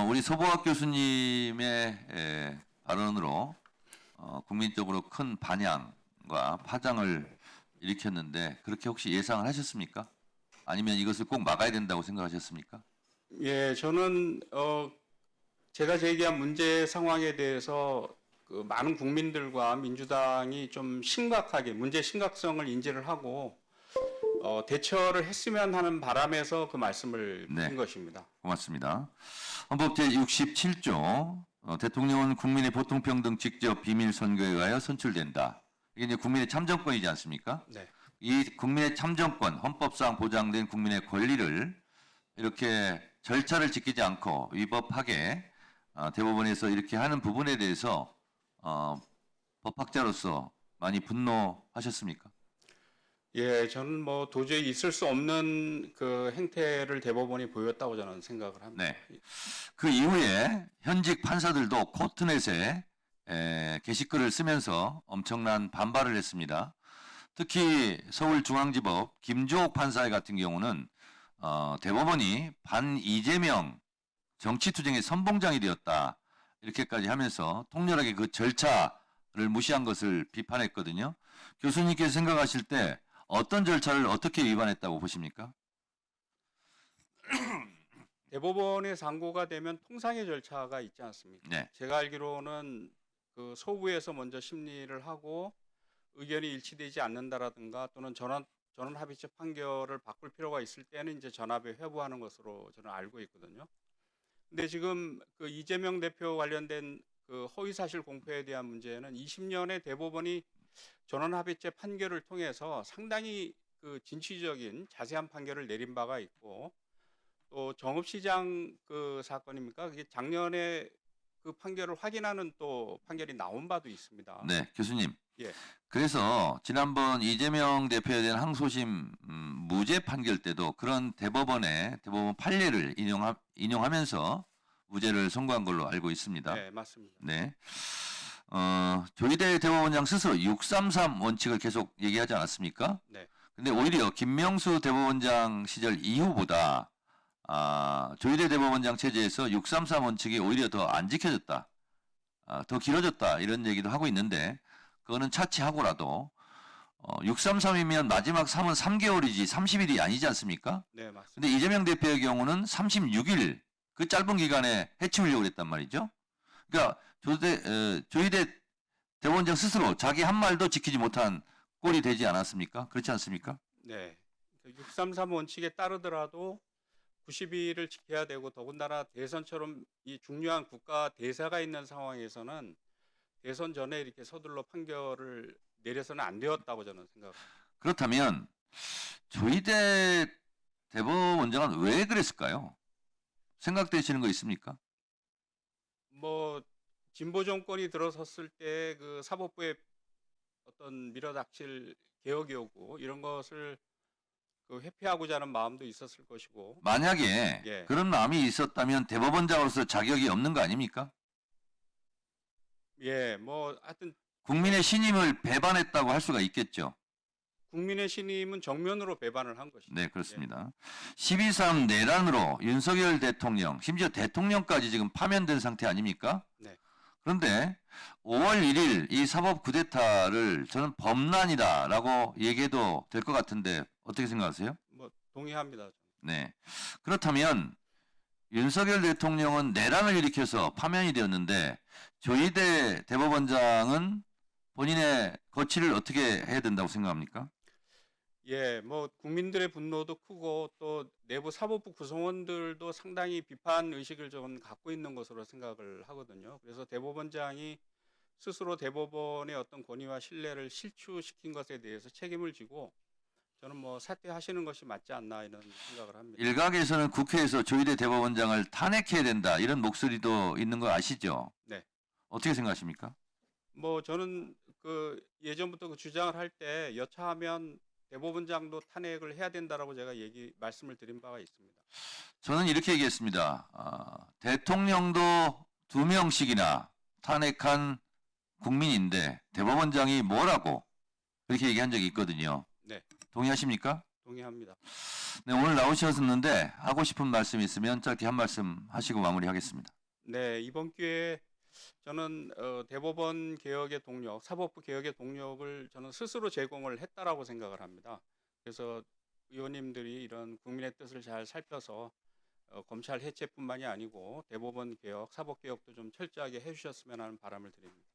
우리 소보학 교수님의 발언으로 국민적으로 큰 반향과 파장을 일으켰는데 그렇게 혹시 예상을 하셨습니까? 아니면 이것을 꼭 막아야 된다고 생각하셨습니까? 예, 저는 제가 제기한 문제 상황에 대해서 그 많은 국민들과 민주당이 좀 심각하게 문제 심각성을 인지를 하고 대처를 했으면 하는 바람에서 그 말씀을 네. 드린 것입니다. 고맙습니다. 헌법 제67조 대통령은 국민의 보통평등 직접 비밀 선거에 의하여 선출된다. 이게 이제 국민의 참정권이지 않습니까? 네. 이 국민의 참정권, 헌법상 보장된 국민의 권리를 이렇게 절차를 지키지 않고 위법하게 대법원에서 이렇게 하는 부분에 대해서 법학자로서 많이 분노하셨습니까? 예, 저는 뭐 도저히 있을 수 없는 그 행태를 대법원이 보였다고 저는 생각을 합니다. 네. 그 이후에 현직 판사들도 코트넷에 게시글을 쓰면서 엄청난 반발을 했습니다. 특히 서울중앙지법 김주옥 판사 같은 경우는 대법원이 반 이재명 정치투쟁의 선봉장이 되었다 이렇게까지 하면서 통렬하게 그 절차를 무시한 것을 비판했거든요. 교수님께서 생각하실 때 어떤 절차를 어떻게 위반했다고 보십니까? 대법원의 상고가 되면 통상의 절차가 있지 않습니까? 네. 제가 알기로는 그 소부에서 먼저 심리를 하고 의견이 일치되지 않는다라든가 또는 전원 합의체 판결을 바꿀 필요가 있을 때는 이제 전압에 회부하는 것으로 저는 알고 있거든요. 근데 지금 그 이재명 대표 관련된 그 허위사실 공표에 대한 문제는 20년에 대법원이 전원 합의체 판결을 통해서 상당히 그 진취적인 자세한 판결을 내린 바가 있고 또 정읍시장 그 사건입니까? 그게 작년에 그 판결을 확인하는 또 판결이 나온 바도 있습니다. 네, 교수님. 예. 그래서 지난번 이재명 대표에 대한 항소심 무죄 판결 때도 그런 대법원 판례를 인용하면서 무죄를 선고한 걸로 알고 있습니다. 네, 맞습니다. 네. 조희대 대법원장 스스로 633 원칙을 계속 얘기하지 않았습니까? 네. 근데 오히려 김명수 대법원장 시절 이후보다 조희대 대법원장 체제에서 633 원칙이 오히려 더 안 지켜졌다. 더 길어졌다. 이런 얘기도 하고 있는데 그거는 차치하고라도 633이면 마지막 3은 3개월이지 30일이 아니지 않습니까? 네, 맞습니다. 근데 이재명 대표의 경우는 36일 그 짧은 기간에 해치우려고 했단 말이죠. 그러니까 조희대 대법원장 스스로 자기 한 말도 지키지 못한 꼴이 되지 않았습니까? 그렇지 않습니까? 네. 633 원칙에 따르더라도 90일을 지켜야 되고 더군다나 대선처럼 이 중요한 국가 대사가 있는 상황에서는 대선 전에 이렇게 서둘러 판결을 내려서는 안 되었다고 저는 생각합니다. 그렇다면 조희대 대법원장은 왜 그랬을까요? 생각되시는 거 있습니까? 뭐 진보 정권이 들어섰을 때 그 사법부의 어떤 밀어닥칠 개혁 요구 이런 것을 그 회피하고자 하는 마음도 있었을 것이고 만약에 예. 그런 마음이 있었다면 대법원장으로서 자격이 없는 거 아닙니까? 예, 뭐 하여튼 국민의 신임을 배반했다고 할 수가 있겠죠. 국민의 신임은 정면으로 배반을 한 것이죠. 네, 그렇습니다. 12.3 내란으로 윤석열 대통령, 심지어 대통령까지 지금 파면된 상태 아닙니까? 네. 그런데 5월 1일 이 사법 쿠데타를 저는 범란이다라고 얘기해도 될 것 같은데 어떻게 생각하세요? 뭐 동의합니다. 저는. 네. 그렇다면 윤석열 대통령은 내란을 일으켜서 파면이 되었는데 조희대 대법원장은 본인의 거취를 어떻게 해야 된다고 생각합니까? 예, 뭐 국민들의 분노도 크고 또 내부 사법부 구성원들도 상당히 비판 의식을 좀 갖고 있는 것으로 생각을 하거든요. 그래서 대법원장이 스스로 대법원의 어떤 권위와 신뢰를 실추시킨 것에 대해서 책임을 지고 저는 뭐 사퇴하시는 것이 맞지 않나 이런 생각을 합니다. 일각에서는 국회에서 조희대 대법원장을 탄핵해야 된다 이런 목소리도 있는 거 아시죠? 네. 어떻게 생각하십니까? 뭐 저는 그 예전부터 그 주장을 할 때 여차하면 대법원장도 탄핵을 해야 된다라고 제가 말씀을 드린 바가 있습니다. 저는 이렇게 얘기했습니다. 대통령도 2명씩이나 탄핵한 국민인데 대법원장이 뭐라고 그렇게 얘기한 적이 있거든요. 네. 동의하십니까? 동의합니다. 네, 오늘 나오셨는데 하고 싶은 말씀 있으면 짧게 한 말씀 하시고 마무리하겠습니다. 네, 이번 기회에 저는 대법원 개혁의 동력, 사법부 개혁의 동력을 저는 스스로 제공을 했다라고 생각을 합니다. 그래서 의원님들이 이런 국민의 뜻을 잘 살펴서 검찰 해체뿐만이 아니고 대법원 개혁, 사법 개혁도 좀 철저하게 해주셨으면 하는 바람을 드립니다.